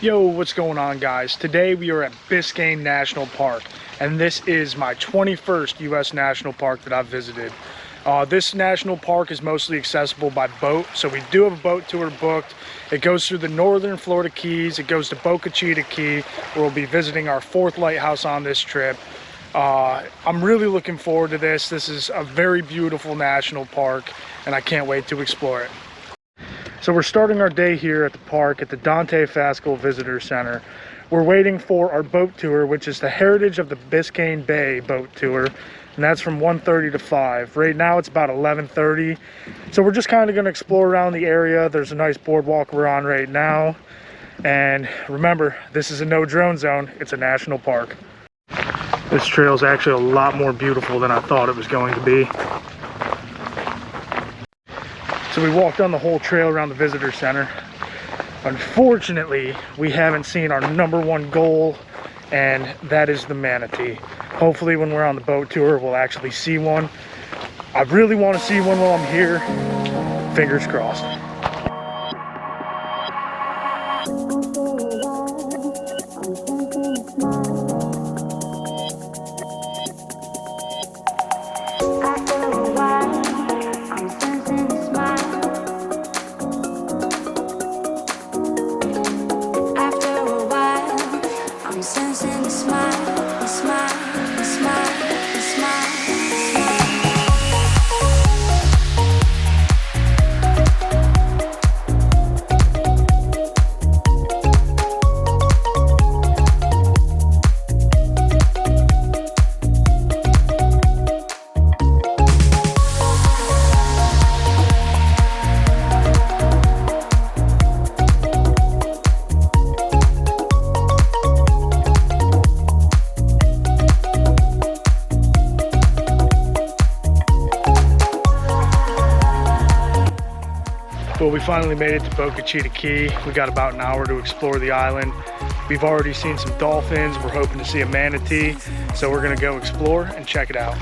Yo, what's going on, guys? Today we are at Biscayne National Park, and this is my 21st U.S. national park that I've visited. This national park is mostly accessible by boat, so we do have a boat tour booked. It goes through the northern Florida Keys. It goes to Boca Chita Key, where we'll be visiting our 4th lighthouse on this trip. I'm really looking forward to this. This is a very beautiful national park, and I can't wait to explore it. So we're starting our day here at the park at the Dante Fascal Visitor Center. We're waiting for our boat tour, which is the Heritage of the Biscayne Bay boat tour, and that's from 1:30 to 5. Right now it's about 11:30, so we're just kind of going to explore around the area. There's a nice boardwalk we're on right now, and remember, this is a no drone zone. It's a national park. This trail is actually a lot more beautiful than I thought it was going to be. So we walked on the whole trail around the visitor center. Unfortunately, we haven't seen our #1 goal, and that is the manatee. Hopefully when we're on the boat tour, we'll actually see one. I really want to see one while I'm here. Fingers crossed. Sensing a smile, a smile, a smile, a smile, Well, we finally made it to Boca Chita Key. We got about an hour to explore the island. We've already seen some dolphins. We're hoping to see a manatee. So we're gonna go explore and check it out.